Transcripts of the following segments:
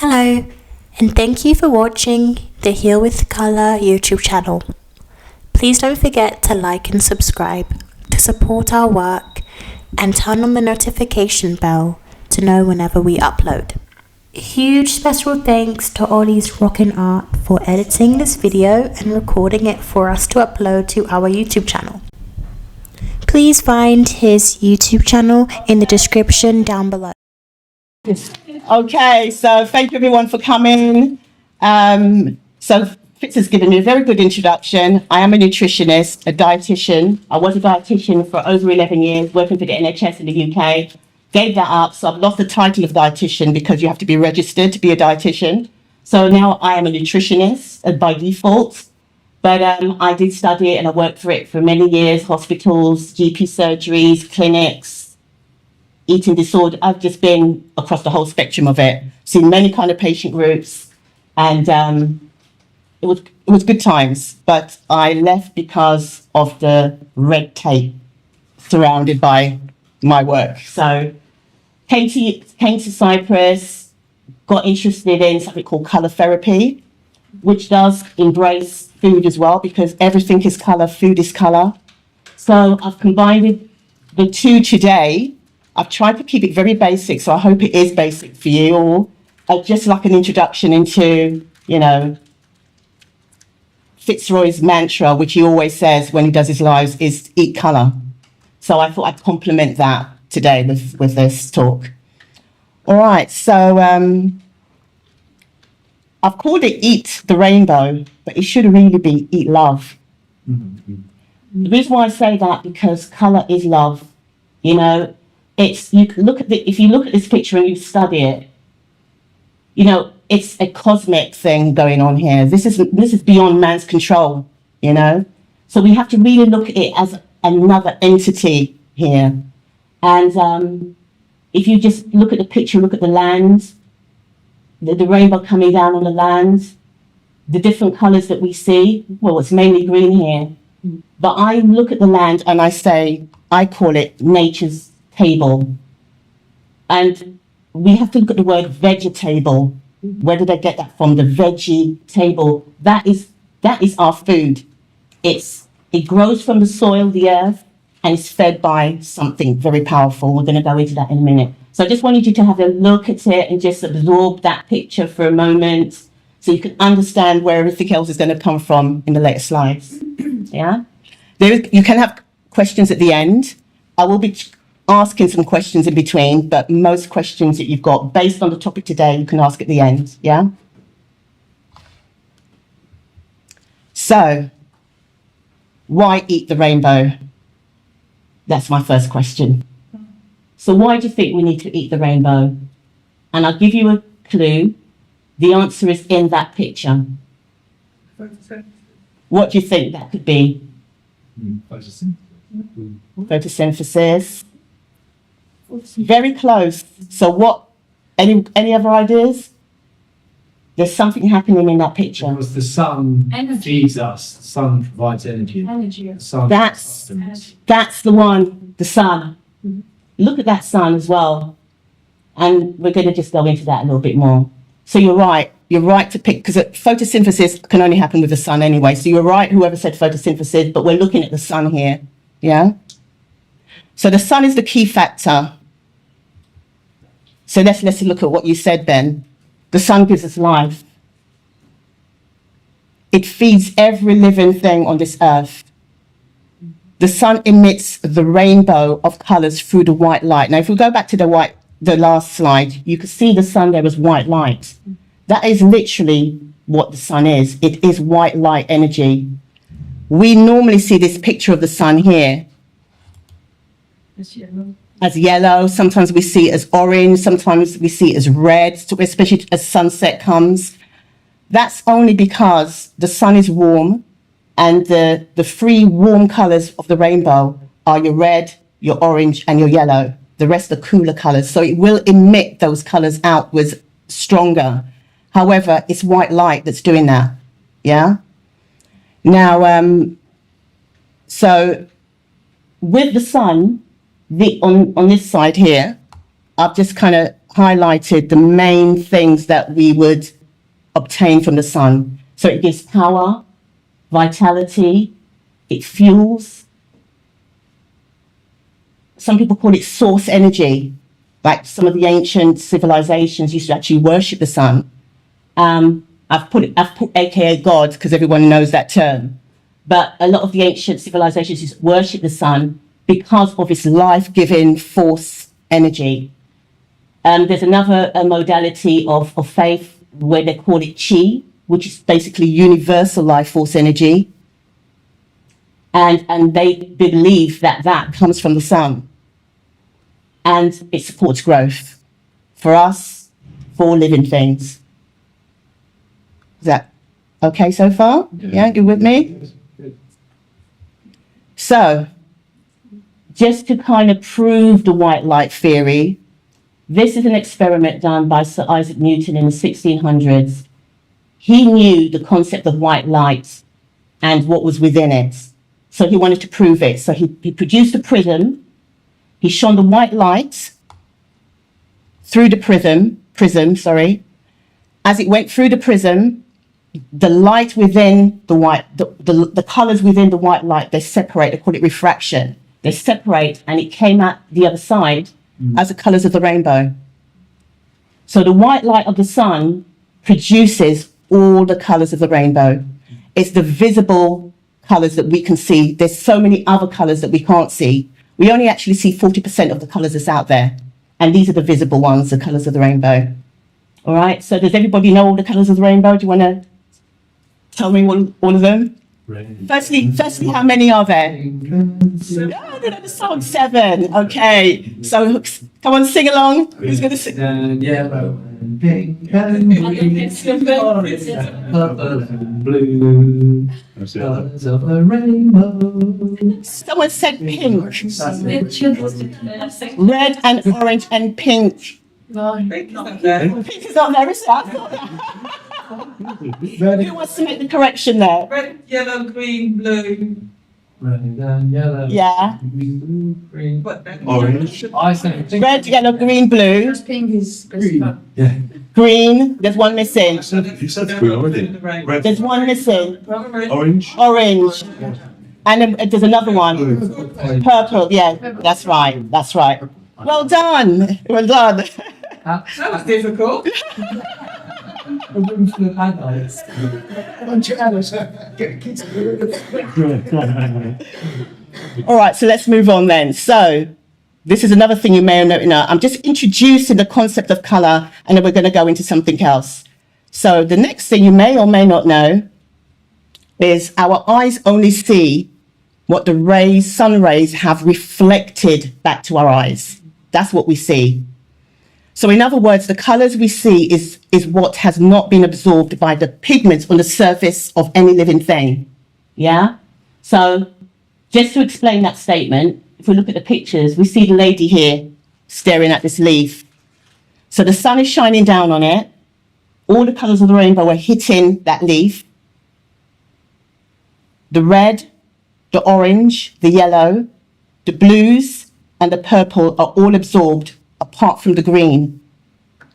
Hello, and thank you for watching the Heal with Colour YouTube channel. Please don't forget to like and subscribe to support our work and turn on the notification bell to know whenever we upload. Huge special thanks to Ollie's Rockin' Art for editing this video and recording it for us to upload to our YouTube channel. Please find his YouTube channel in the description down below. Okay, so thank you everyone for coming. So Fitz has given me a very good introduction. I am a nutritionist, a dietitian. I was a dietitian for over 11 years, working for the NHS in the UK. Gave that up, so I've lost the title of dietitian because you have to be registered to be a dietitian. So now I am a nutritionist by default. But I did study it and I worked for it for many years, hospitals, GP surgeries, clinics, eating disorder. I've just been across the whole spectrum of it, seen many kind of patient groups, and it was good times. But I left because of the red tape surrounded by my work. So came to Cyprus, got interested in something called colour therapy, which does embrace food as well, because everything is colour, food is colour. So I've combined the two today. I've tried to keep it very basic, so I hope it is basic for you all. Just like an introduction into, Fitzroy's mantra, which he always says when he does his lives, is eat colour. So I thought I'd complement that today with this talk. All right, so I've called it Eat the Rainbow, but it should really be Eat Love. Mm-hmm. The reason why I say that, because colour is love. If you look at this picture and you study it, it's a cosmic thing going on here. This is beyond man's control, So we have to really look at it as another entity here. And if you just look at the picture, look at the land, the rainbow coming down on the land, the different colours that we see. Well, it's mainly green here. But I look at the land and I call it nature's table. And we have to look at the word vegetable. Where did I get that from? The veggie table. That is our food. It grows from the soil, the earth, and it's fed by something very powerful. We're going to go into that in a minute. So I just wanted you to have a look at it and just absorb that picture for a moment so you can understand where everything else is going to come from in the later slides. Yeah? You can have questions at the end. I will be asking some questions in between, but most questions that you've got based on the topic today, you can ask at the end. Yeah? So, why eat the rainbow? That's my first question. So why do you think we need to eat the rainbow? And I'll give you a clue. The answer is in that picture. What do you think that could be? Photosynthesis. Very close. So what? Any other ideas? There's something happening in that picture. Because the sun feeds us. The sun provides energy. That's the one. The sun. Mm-hmm. Look at that sun as well. And we're going to just go into that a little bit more. So you're right. You're right to pick, because photosynthesis can only happen with the sun anyway. So you're right, whoever said photosynthesis, but we're looking at the sun here. Yeah? So the sun is the key factor. So let's look at what you said, Ben. The sun gives us life. It feeds every living thing on this earth. The sun emits the rainbow of colours through the white light. Now, if we go back to the last slide, you can see the sun there as white light. That is literally what the sun is. It is white light energy. We normally see this picture of the sun here as yellow. Sometimes we see it as orange. Sometimes we see it as red, especially as sunset comes. That's only because the sun is warm, and the three warm colours of the rainbow are your red, your orange, and your yellow. The rest are cooler colours. So it will emit those colours outwards stronger. However, it's white light that's doing that. Yeah? Now, so with the sun, on this side here, I've just kind of highlighted the main things that we would obtain from the sun. So it gives power, vitality, it fuels. Some people call it source energy, like some of the ancient civilizations used to actually worship the sun. I've put AKA God because everyone knows that term. But a lot of the ancient civilizations used to worship the sun because of its life-giving force energy. There's another modality of faith where they call it chi, which is basically universal life force energy. And they believe that comes from the sun. And it supports growth for us, for all living things. Is that okay so far? Yeah, you with me? So, just to kind of prove the white light theory, this is an experiment done by Sir Isaac Newton in the 1600s. He knew the concept of white light and what was within it. So he wanted to prove it. So he produced a prism. He shone the white light through the prism. As it went through the prism, the light within the white, the colors within the white light, they separate. They call it refraction. They separate, and it came out the other side as the colors of the rainbow. So the white light of the sun produces all the colors of the rainbow. It's the visible colors that we can see. There's so many other colors that we can't see. We only actually see 40% of the colors that's out there. And these are the visible ones, the colors of the rainbow. All right, so does everybody know all the colors of the rainbow? Do you want to tell me all of them? Firstly, how many are there? The song 7. Okay, so come on, sing along. Who's going to sing? Yellow and pink and green, orange and purple and blue, colours of the rainbow. Someone said pink. Red and orange and pink. Pink is not there, is it? I thought that. Who wants to make the correction there? Red, yellow, green, blue. Red and yellow. Yeah. Green. Orange. I think Red, yellow, green, blue. Pink is green. Yeah. Green. There's one missing. You said green already. Red, There's one missing. orange. Orange. And then there's another one. Purple. Yeah, that's right. That's right. Well done. Well done. That was difficult. A room full of adults. All right, so let's move on then. So this is another thing you may or may not know. I'm just introducing the concept of color, and then we're going to go into something else. So the next thing you may or may not know is our eyes only see what the sun rays have reflected back to our eyes. That's what we see. So in other words, the colors we see is what has not been absorbed by the pigments on the surface of any living thing. Yeah? So just to explain that statement, if we look at the pictures, we see the lady here staring at this leaf. So the sun is shining down on it. All the colors of the rainbow are hitting that leaf. The red, the orange, the yellow, the blues, and the purple are all absorbed apart from the green.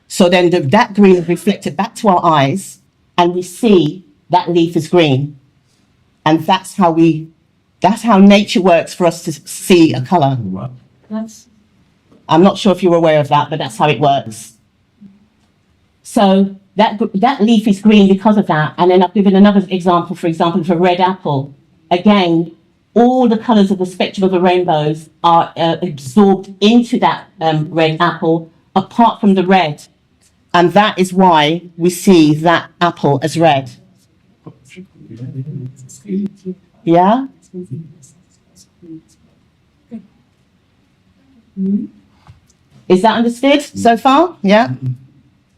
So then that green is reflected back to our eyes, and we see that leaf is green. And that's how nature works for us to see a color. I'm not sure if you're aware of that, but that's how it works. So that leaf is green because of that. And then I've given another example, for example, of a red apple. Again, all the colors of the spectrum of the rainbows are absorbed into that red apple, apart from the red. And that is why we see that apple as red. Yeah? Is that understood so far? Yeah?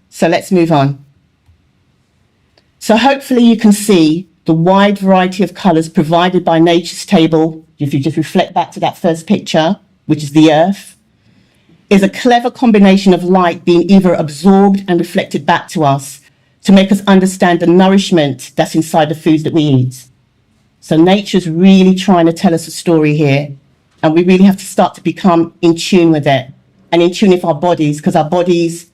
So let's move on. So hopefully you can see the wide variety of colours provided by nature's table. If you just reflect back to that first picture, which is the earth, is a clever combination of light being either absorbed and reflected back to us to make us understand the nourishment that's inside the foods that we eat. So nature's really trying to tell us a story here, and we really have to start to become in tune with it. and in tune with our bodies, because our bodies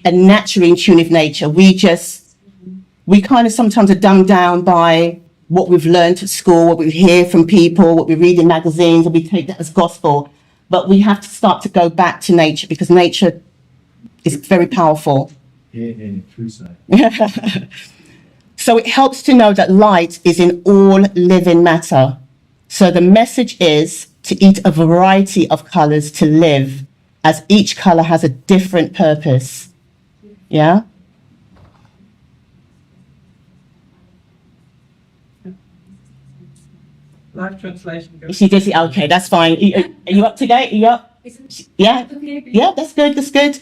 are naturally in tune with nature. We kind of sometimes are dumbed down by what we've learned at school, what we hear from people, what we read in magazines, and we take that as gospel. But we have to start to go back to nature, because nature is very powerful. Yeah, true say. So it helps to know that light is in all living matter. So the message is to eat a variety of colors to live, as each color has a different purpose. Yeah? Live translation. She did it. Okay, that's fine. Are you up to date? Are you up? Yeah? Yeah, that's good. That's good.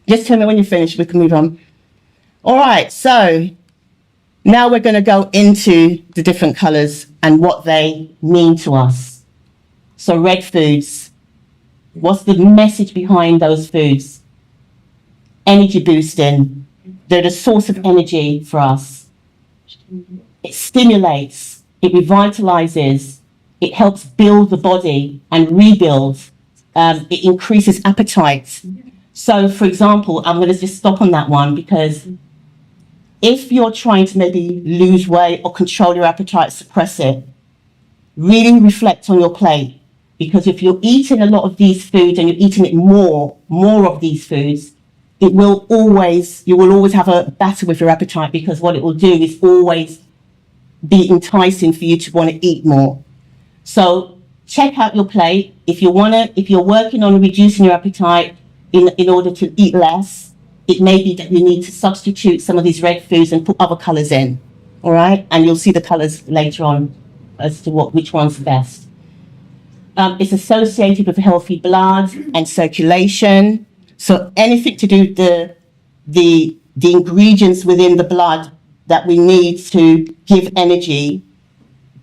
Just tell me when you're finished. We can move on. All right. So now we're going to go into the different colors and what they mean to us. So red foods. What's the message behind those foods? Energy boosting. They're the source of energy for us. It stimulates, it revitalizes, it helps build the body and rebuild. It increases appetite. So, for example, I'm going to just stop on that one, because if you're trying to maybe lose weight or control your appetite, suppress it, really reflect on your plate. Because if you're eating a lot of these foods and you're eating it more of these foods, you will always have a battle with your appetite, because what it will do is always be enticing for you to want to eat more. So check out your plate. If you're working on reducing your appetite in order to eat less, it may be that you need to substitute some of these red foods and put other colors in. All right, and you'll see the colors later on as to which one's best. It's associated with healthy blood and circulation. So anything to do with the ingredients within the blood that we need to give energy,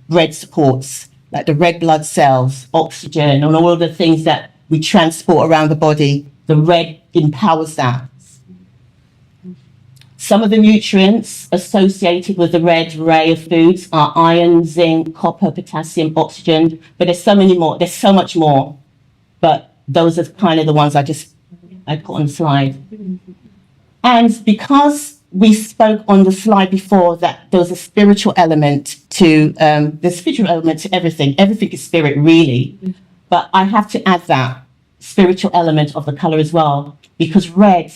red supports, like the red blood cells, oxygen, and all of the things that we transport around the body. The red empowers that. Some of the nutrients associated with the red ray of foods are iron, zinc, copper, potassium, oxygen, but there's so many more. There's so much more, but those are kind of the ones I put on the slide. And because we spoke on the slide before that there was a spiritual element to, there's spiritual element to everything. Everything is spirit, really. But I have to add that spiritual element of the color as well, because red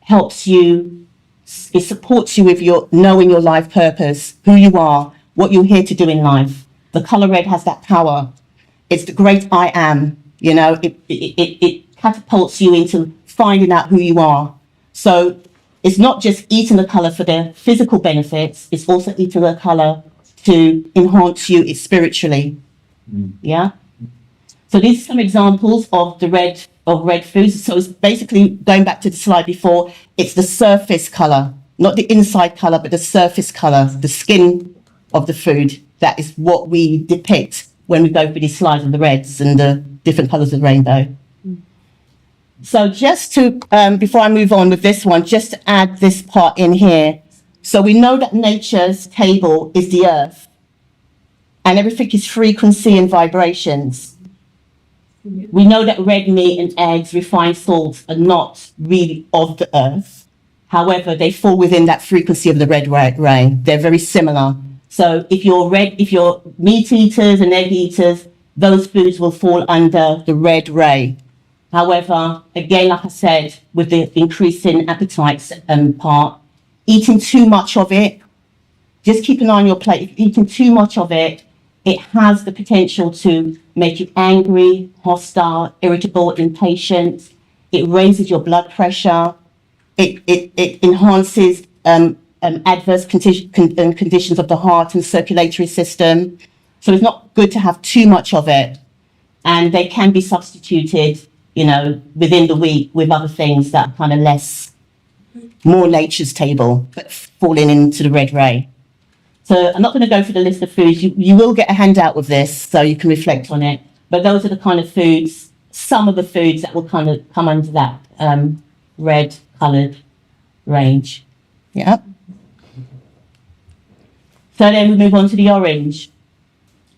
helps you, it supports you with your knowing your life purpose, who you are, what you're here to do in life. The color red has that power. It's the great I am, you know, it catapults you into finding out who you are. So it's not just eating the color for the physical benefits, it's also eating the color to enhance you spiritually. Yeah? So these are some examples of red foods. So it's basically, going back to the slide before, it's the surface color, not the inside color, but the surface color, the skin of the food. That is what we depict when we go through these slides of the reds and the different colors of the rainbow. So just to, before I move on with this one, just to add this part in here. So we know that nature's table is the earth, and everything is frequency and vibrations. We know that red meat and eggs, refined salts, are not really of the earth. However, they fall within that frequency of the red ray. They're very similar. So if you're meat eaters and egg eaters, those foods will fall under the red ray. However, again, like I said, with the increasing appetites part, eating too much of it, just keep an eye on your plate. If you're eating too much of it, it has the potential to make you angry, hostile, irritable, impatient. It raises your blood pressure. It enhances adverse conditions of the heart and circulatory system. So it's not good to have too much of it. And they can be substituted, you know, within the week with other things that are kind of more nature's table, but falling into the red ray. So I'm not going to go through the list of foods. You will get a handout with this, so you can reflect on it. But those are the kind of foods, some of the foods that will kind of come under that red coloured range. Yeah. So then we move on to the orange.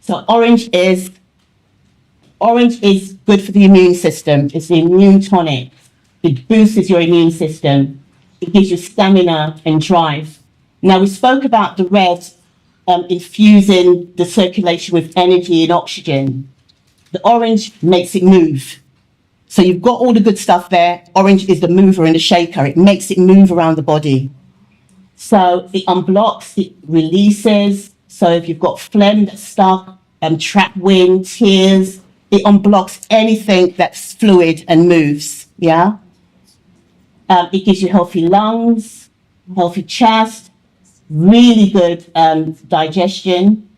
So orange is Orange is good for the immune system. It's the immune tonic. It boosts your immune system. It gives you stamina and drive. Now, we spoke about the red infusing the circulation with energy and oxygen. The orange makes it move. So you've got all the good stuff there. Orange is the mover and the shaker. It makes it move around the body. So it unblocks, it releases. So if you've got phlegm that's stuck, trapped wind, tears, it unblocks anything that's fluid and moves, yeah? It gives you healthy lungs, healthy chest, really good digestion.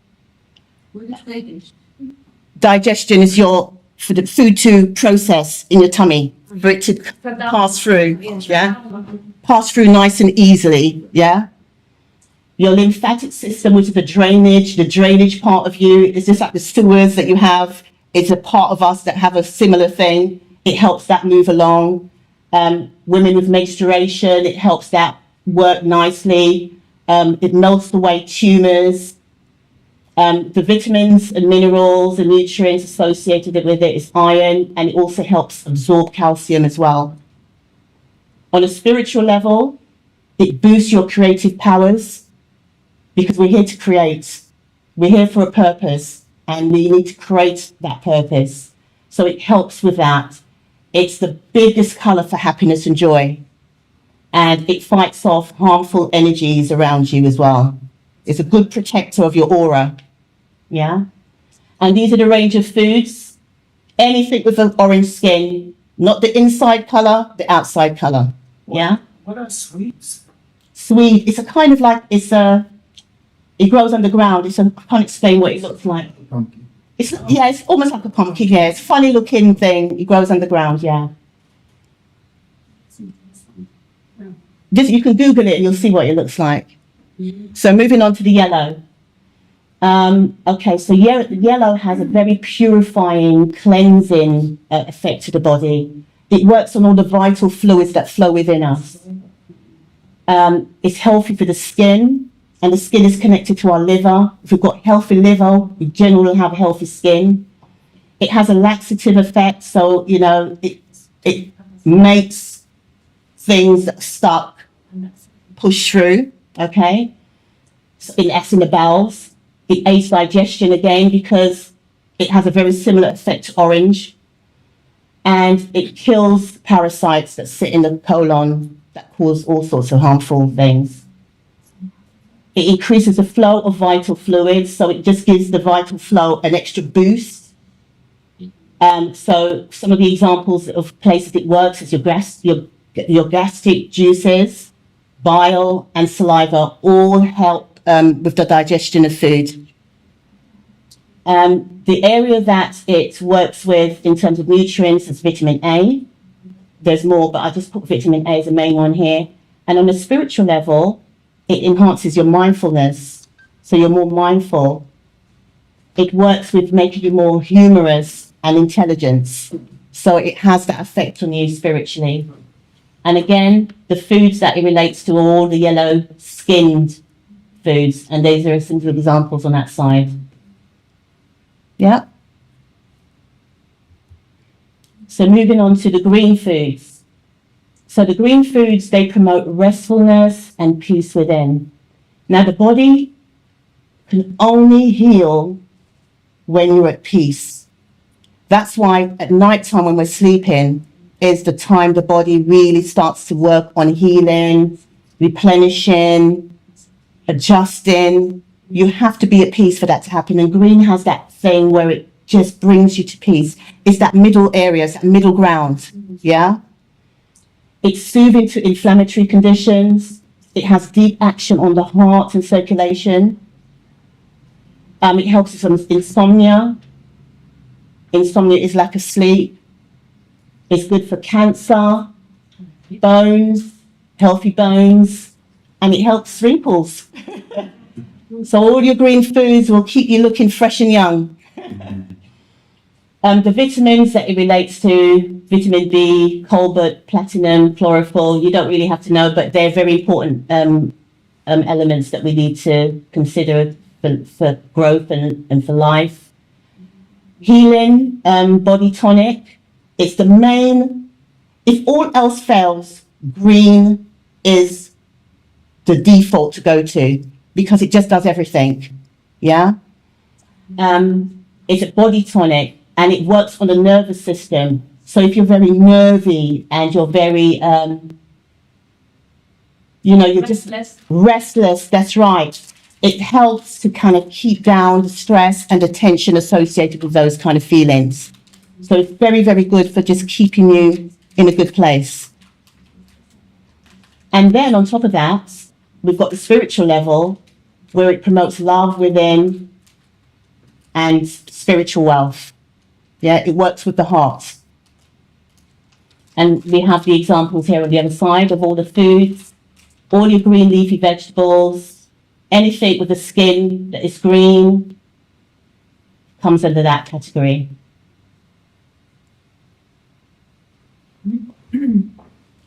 Digestion is for the food to process in your tummy, for it to pass through, yeah? Pass through nice and easily, yeah? Your lymphatic system, which is the drainage part of you, is just like the sewers that you have. It's a part of us that have a similar thing. It helps that move along. Women with menstruation, it helps that work nicely. It melts away tumors. The vitamins and minerals and nutrients associated with it is iron, and it also helps absorb calcium as well. On a spiritual level, it boosts your creative powers, because we're here to create. We're here for a purpose, and we need to create that purpose. So it helps with that. It's the biggest colour for happiness and joy. And it fights off harmful energies around you as well. It's a good protector of your aura. Yeah? And these are the range of foods. Anything with an orange skin, not the inside colour, the outside colour. Yeah? What are sweets? Sweet, it's a kind of like, it grows underground. I can't explain what it looks like. Pumpkin. It's almost like a pumpkin, yeah. It's a funny looking thing. It grows underground, yeah. Just, you can Google it and you'll see what it looks like. So moving on to the yellow. Okay, so yellow has a very purifying, cleansing effect to the body. It works on all the vital fluids that flow within us. It's healthy for the skin, and the skin is connected to our liver. If we've got healthy liver, we generally have healthy skin. It has a laxative effect, so, you know, it makes things that are stuck push through, okay? So it acts in the bowels. It aids digestion again because it has a very similar effect to orange. And it kills parasites that sit in the colon that cause all sorts of harmful things. It increases the flow of vital fluids, so it just gives the vital flow an extra boost. So some of the examples of places it works is your gastric juices, bile and saliva all help with the digestion of food. The area that it works with in terms of nutrients is vitamin A. There's more, but I just put vitamin A as the main one here. And on a spiritual level, it enhances your mindfulness, so you're more mindful. It works with making you more humorous and intelligent, so it has that effect on you spiritually. And again, the foods that it relates to are all the yellow skinned foods, and these are some examples on that side. Yeah. So moving on to the green foods. So the green foods, they promote restfulness and peace within. Now the body can only heal when you're at peace. That's why at night time when we're sleeping is the time the body really starts to work on healing, replenishing, adjusting. You have to be at peace for that to happen. And green has that thing where it just brings you to peace. It's that middle area, it's that middle ground, yeah? It's soothing to inflammatory conditions. It has deep action on the heart and circulation. It helps with insomnia. Insomnia is lack of sleep. It's good for cancer, bones, healthy bones, and it helps wrinkles. So all your green foods will keep you looking fresh and young. The vitamins that it relates to, vitamin B, cobalt, platinum, chlorophyll, you don't really have to know, but they're very important elements that we need to consider for growth and for life. healing body tonic. It's the main, if all else fails, green is the default to go to because it just does everything. Yeah. It's a body tonic and it works on the nervous system. So if you're very nervy and you're very, you're just restless, that's right. It helps to kind of keep down the stress and the tension associated with those kind of feelings. So it's very, very good for just keeping you in a good place. And then on top of that, we've got the spiritual level where it promotes love within and spiritual wealth. Yeah, it works with the heart. And we have the examples here on the other side of all the foods, all your green leafy vegetables, anything with the skin that is green comes under that category.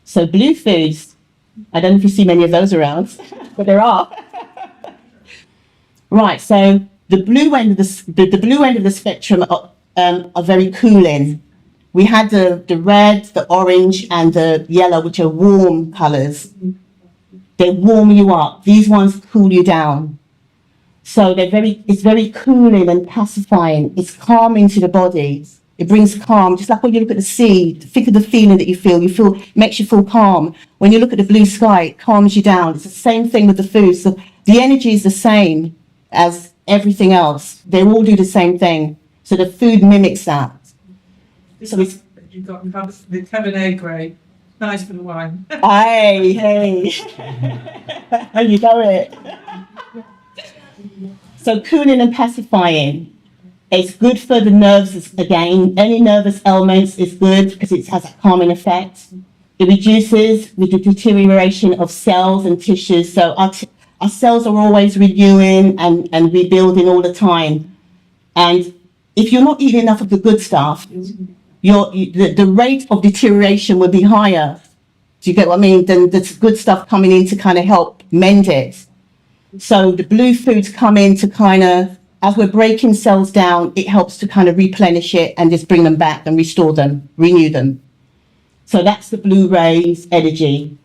So blue foods, I don't know if you see many of those around, but there are. Right, so the blue end of the blue end of the spectrum are very cooling. We had the red, the orange, and the yellow, which are warm colours. They warm you up. These ones cool you down. So it's very cooling and pacifying. It's calming to the body. It brings calm, just like when you look at the sea, think of the feeling that you feel, makes you feel calm. When you look at the blue sky, it calms you down. It's the same thing with the food. So the energy is the same as everything else. They all do the same thing. So the food mimics that. So it's... You've got the Cabernet Grey. Nice for the wine. Hey. You know it. So cooling and pacifying. It's good for the nerves again. Any nervous ailments is good because it has a calming effect. It reduces with the deterioration of cells and tissues. So our cells are always renewing and rebuilding all the time. And if you're not eating enough of the good stuff, the rate of deterioration will be higher. Do you get what I mean? Then there's good stuff coming in to kind of help mend it. So the blue foods come in to kind of, as we're breaking cells down, it helps to kind of replenish it and just bring them back and restore them, renew them. So that's the blue rays energy.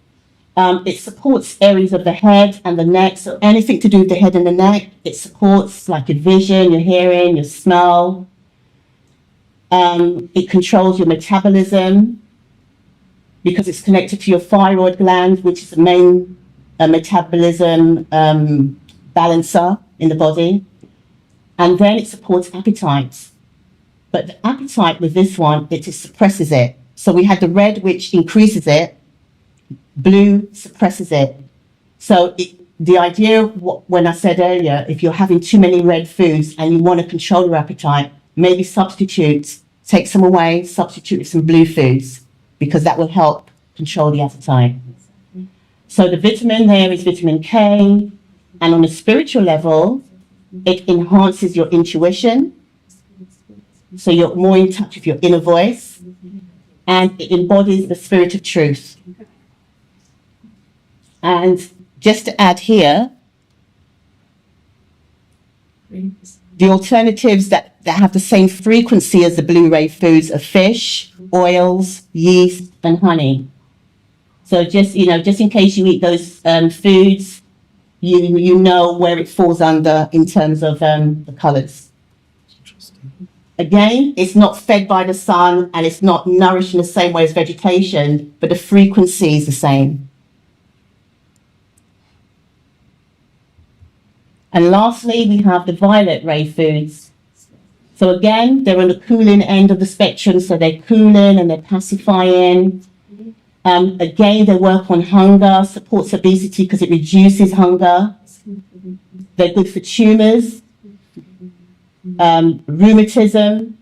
It supports areas of the head and the neck. So anything to do with the head and the neck, it supports like your vision, your hearing, your smell. It controls your metabolism because it's connected to your thyroid gland, which is the main metabolism balancer in the body. And then it supports appetite. But the appetite with this one, it just suppresses it. So we had the red, which increases it. Blue suppresses it. So the idea, when I said earlier, if you're having too many red foods and you want to control your appetite, maybe take some away, substitute with some blue foods, because that will help control the appetite. So the vitamin there is vitamin K, and on a spiritual level, it enhances your intuition. So you're more in touch with your inner voice, and it embodies the spirit of truth. And just to add here, the alternatives that have the same frequency as the blue ray foods are fish, oils, yeast, and honey. So just in case you eat those foods, you know where it falls under in terms of the colours. Again, it's not fed by the sun and it's not nourished in the same way as vegetation, but the frequency is the same. And lastly, we have the violet ray foods. So again, they're on the cooling end of the spectrum, so they're cooling and they're pacifying. Again, they work on hunger, supports obesity because it reduces hunger. They're good for tumours, rheumatism,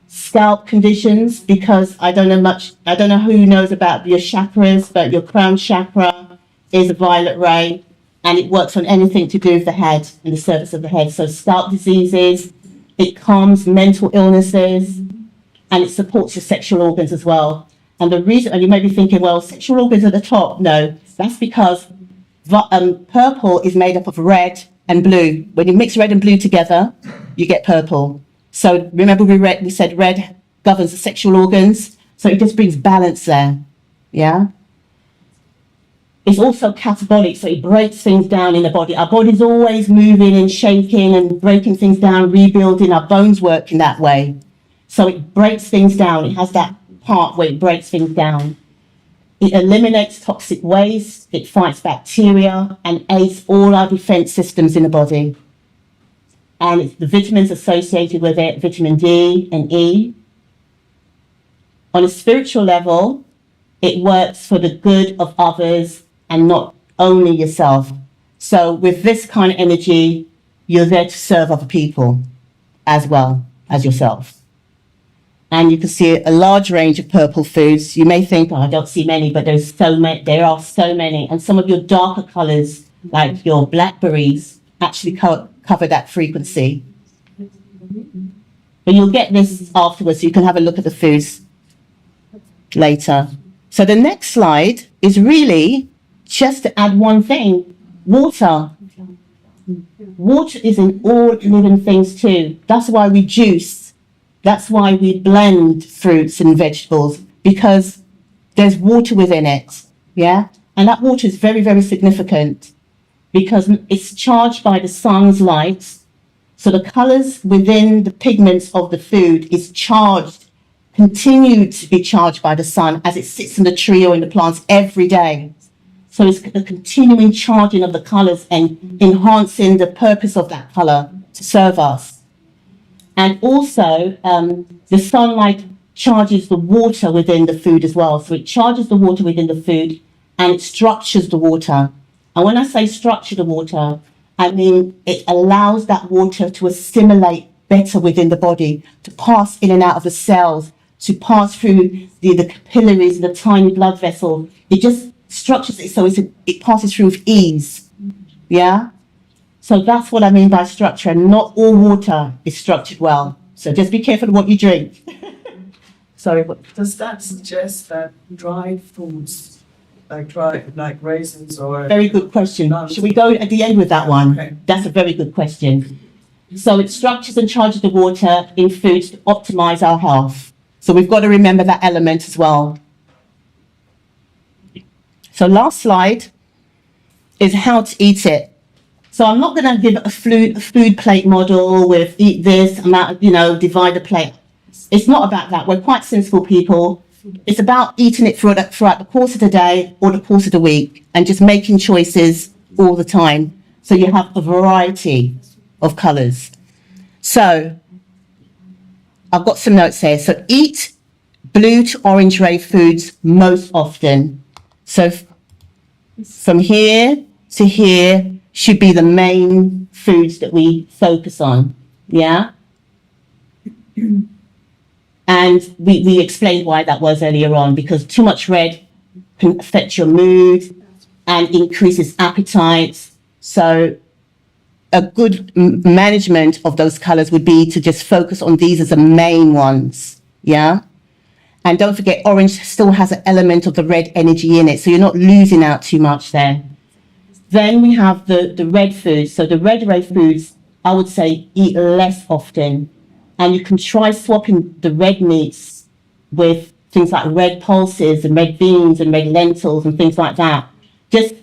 scalp conditions, because I don't know who knows about your chakras, but your crown chakra is a violet ray. And it works on anything to do with the head and the surface of the head. So scalp diseases, it calms mental illnesses, and it supports your sexual organs as well. And the reason, and you may be thinking, well, sexual organs at the top. No, that's because purple is made up of red and blue. When you mix red and blue together, you get purple. So remember we said red governs the sexual organs. So it just brings balance there. Yeah. It's also catabolic, so it breaks things down in the body. Our body's always moving and shaking and breaking things down, rebuilding. Our bones work in that way. So it breaks things down. It has that part where it breaks things down. It eliminates toxic waste, it fights bacteria, and aids all our defense systems in the body. And it's the vitamins associated with it, vitamin D and E. On a spiritual level, it works for the good of others and not only yourself. So with this kind of energy, you're there to serve other people as well as yourself. And you can see a large range of purple foods. You may think, oh, I don't see many, but there are so many. And some of your darker colours, like your blackberries, actually cover that frequency. But you'll get this afterwards, so you can have a look at the foods later. So the next slide is really just to add one thing, water. Water is in all living things too. That's why we juice. That's why we blend fruits and vegetables, because there's water within it, yeah? And that water is very, very significant because it's charged by the sun's light. So the colours within the pigments of the food is charged, continue to be charged by the sun as it sits in the tree or in the plants every day. So it's a continuing charging of the colours and enhancing the purpose of that colour to serve us. And also, the sunlight charges the water within the food as well. So it charges the water within the food and it structures the water. And when I say structure the water, I mean it allows that water to assimilate better within the body, to pass in and out of the cells, to pass through the capillaries, the tiny blood vessels. It just structures it so it passes through with ease. Yeah? So that's what I mean by structure, and not all water is structured well. So just be careful of what you drink. Sorry, what? Does that suggest that dried foods, like raisins or... Very good question. Should we go at the end with that one? Okay. That's a very good question. So it structures and charges the water in foods to optimize our health. So we've got to remember that element as well. So last slide is how to eat it. So I'm not going to give a food plate model with eat this amount, divide the plate. It's not about that. We're quite sensible people. It's about eating it throughout the course of the day or the course of the week and just making choices all the time. So you have a variety of colours. So I've got some notes here. So eat blue to orange ray foods most often. So from here to here should be the main foods that we focus on, yeah? And we explained why that was earlier on, because too much red can affect your mood and increases appetite. So a good management of those colours would be to just focus on these as the main ones, yeah? And don't forget, orange still has an element of the red energy in it, so you're not losing out too much there. Then we have the red foods. So the red ray foods, I would say eat less often. And you can try swapping the red meats with things like red pulses and red beans and red lentils and things like that. Just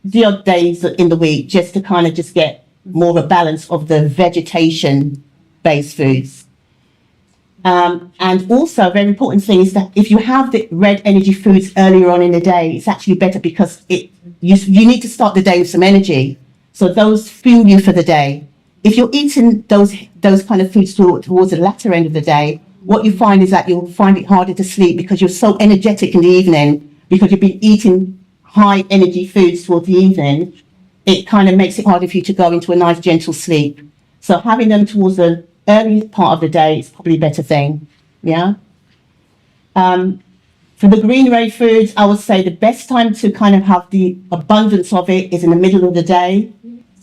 the odd days in the week, just to kind of just get more of a balance of the vegetation-based foods. And also a very important thing is that if you have the red energy foods earlier on in the day, it's actually better because you need to start the day with some energy. So those fuel you for the day. If you're eating those kind of foods towards the latter end of the day, what you find is that you'll find it harder to sleep because you're so energetic in the evening, because you've been eating high energy foods towards the evening. It kind of makes it harder for you to go into a nice gentle sleep. So having them towards the early part of the day is probably a better thing, yeah? For the green ray foods, I would say the best time to kind of have the abundance of it is in the middle of the day.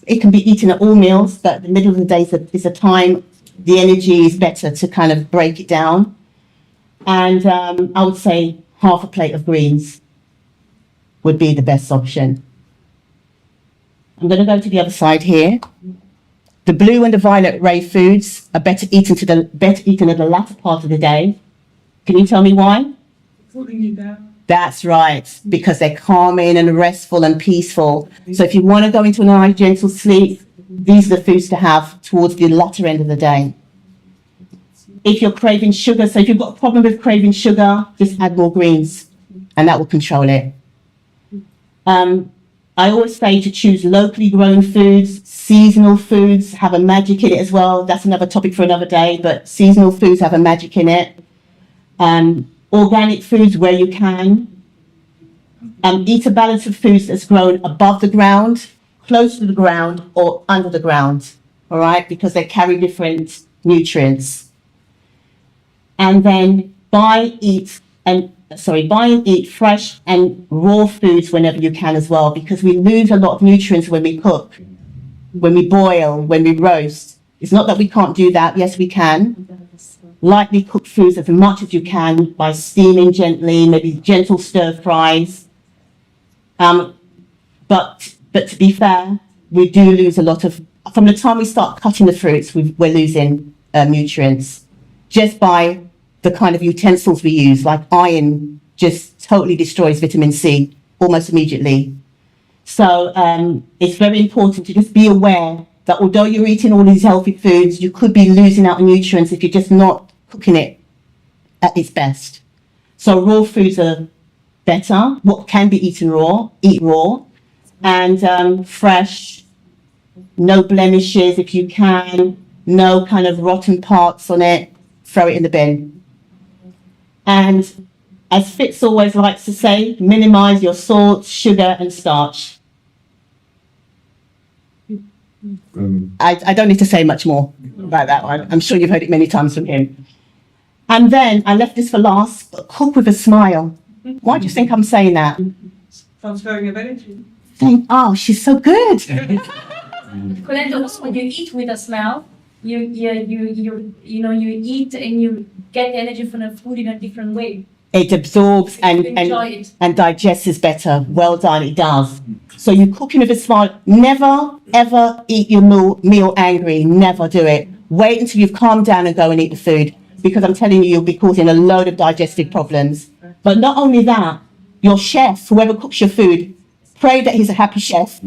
It can be eaten at all meals, but the middle of the day is a time the energy is better to kind of break it down. And I would say half a plate of greens would be the best option. I'm going to go to the other side here. The blue and the violet ray foods are better eaten at the latter part of the day. Can you tell me why? Cooling you down. That's right, because they're calming and restful and peaceful. So if you want to go into a nice gentle sleep, these are the foods to have towards the latter end of the day. If you're craving sugar, so if you've got a problem with craving sugar, just add more greens and that will control it. I always say to choose locally grown foods, seasonal foods have a magic in it as well. That's another topic for another day, but seasonal foods have a magic in it. Organic foods where you can. Eat a balance of foods that's grown above the ground, close to the ground, or under the ground, all right? Because they carry different nutrients. And then buy and eat fresh and raw foods whenever you can as well, because we lose a lot of nutrients when we cook, when we boil, when we roast. It's not that we can't do that. Yes, we can. Lightly cook foods as much as you can by steaming gently, maybe gentle stir fries. But to be fair, we do lose a lot of, from the time we start cutting the fruits, we're losing nutrients just by the kind of utensils we use. Like iron just totally destroys vitamin C almost immediately. So it's very important to just be aware that although you're eating all these healthy foods, you could be losing out on nutrients if you're just not cooking it at its best. So raw foods are better. What can be eaten raw, eat raw. And fresh, no blemishes if you can, no kind of rotten parts on it, throw it in the bin. And as Fitz always likes to say, minimize your salt, sugar and starch. I don't need to say much more about that one. I'm sure you've heard it many times from him. And then I left this for last, but cook with a smile. Why do you think I'm saying that? Transferring of energy. Oh, she's so good. Coletta, also when you eat with a smell, you eat and you get energy from the food in a different way. It absorbs Enjoy it. and digests better. Well done, it does. So you're cooking with a smile. Never, ever eat your meal angry. Never do it. Wait until you've calmed down and go and eat the food, because I'm telling you, you'll be causing a load of digestive problems. But not only that, your chef, whoever cooks your food, pray that he's a happy chef.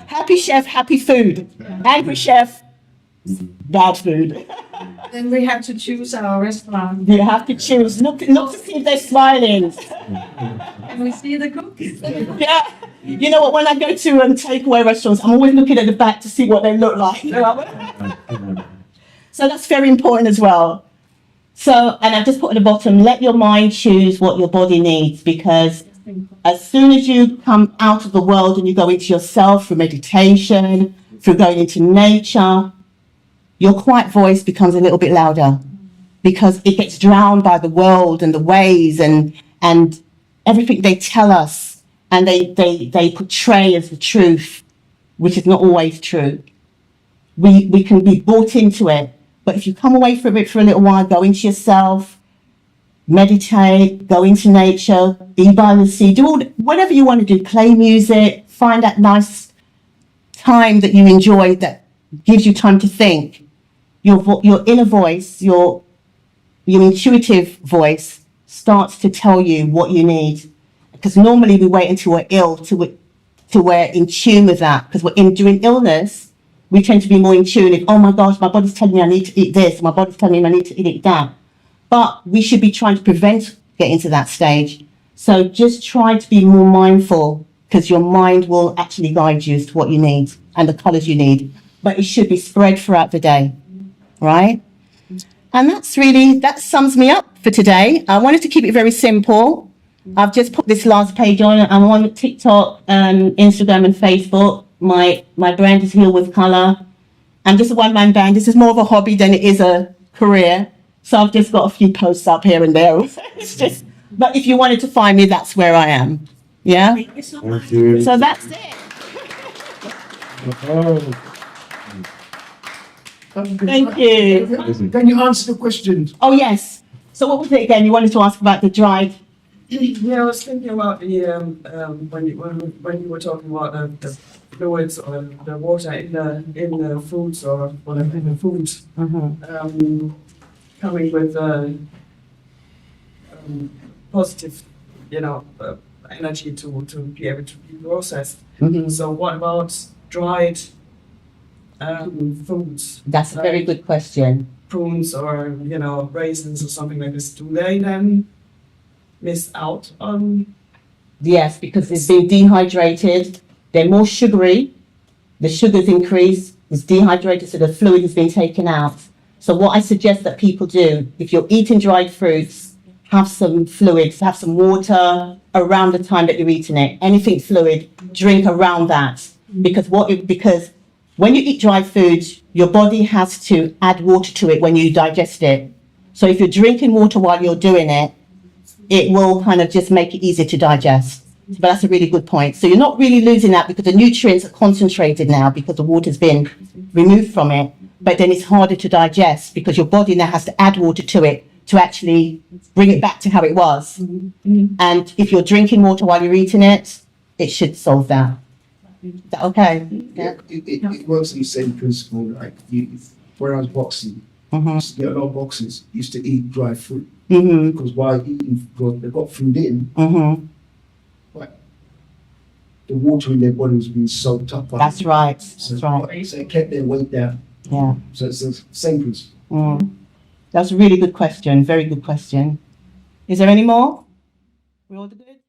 Happy chef, happy food. Angry chef, bad food. Then we have to choose our restaurant. You have to choose, not to see if they're smiling. And we see the cooks. Yeah. You know what, when I go to takeaway restaurants, I'm always looking at the back to see what they look like. So that's very important as well. So, and I've just put at the bottom, let your mind choose what your body needs, because as soon as you come out of the world and you go into yourself through meditation, through going into nature, your quiet voice becomes a little bit louder because it gets drowned by the world and the ways and everything they tell us and they portray as the truth, which is not always true. We can be bought into it, but if you come away from it for a little while, go into yourself, meditate, go into nature, be by the sea, do whatever you want to do, play music, find that nice time that you enjoy that gives you time to think. Your inner voice, your intuitive voice starts to tell you what you need. Because normally we wait until we're ill till we're in tune with that. Because during illness, we tend to be more in tune with, oh my gosh, my body's telling me I need to eat this, my body's telling me I need to eat that. But we should be trying to prevent getting to that stage. So just try to be more mindful, because your mind will actually guide you as to what you need and the colours you need. But it should be spread throughout the day, right? And that sums me up for today. I wanted to keep it very simple. I've just put this last page on. I'm on TikTok, Instagram and Facebook. My brand is HealwithColour. I'm just a one-man band. This is more of a hobby than it is a career. So I've just got a few posts up here and there. It's just, but if you wanted to find me, that's where I am. Yeah? Thank you. So that's it. Thank you. Can you answer the question? Oh, yes. So what was it again? You wanted to ask about the dried Yeah, I was thinking about the when you were talking about the fluids or the water in the foods or whatever in the food, coming with positive, energy to be able to be processed. So what about dried foods? That's a very good question. Prunes or raisins or something like this. Do they then miss out on? Yes, because it's been dehydrated. They're more sugary. The sugar's increased. It's dehydrated, so the fluid has been taken out. So what I suggest that people do, if you're eating dried fruits, have some fluids, have some water around the time that you're eating it. Anything fluid, drink around that. Because when you eat dried foods, your body has to add water to it when you digest it. So if you're drinking water while you're doing it, it will kind of just make it easier to digest. But that's a really good point. So you're not really losing that because the nutrients are concentrated now because the water's been removed from it. But then it's harder to digest because your body now has to add water to it to actually bring it back to how it was. And if you're drinking water while you're eating it, it should solve that. Is that okay? Yeah, it works on the same principle. Like when I was boxing, used to get a lot of boxers used to eat dry fruit because while eating, because they got food in, but the water in their body was being soaked up. That's right. So, That's right. So it kept their weight down. Yeah. So it's the same principle. That's a really good question. Very good question. Is there any more? We all good?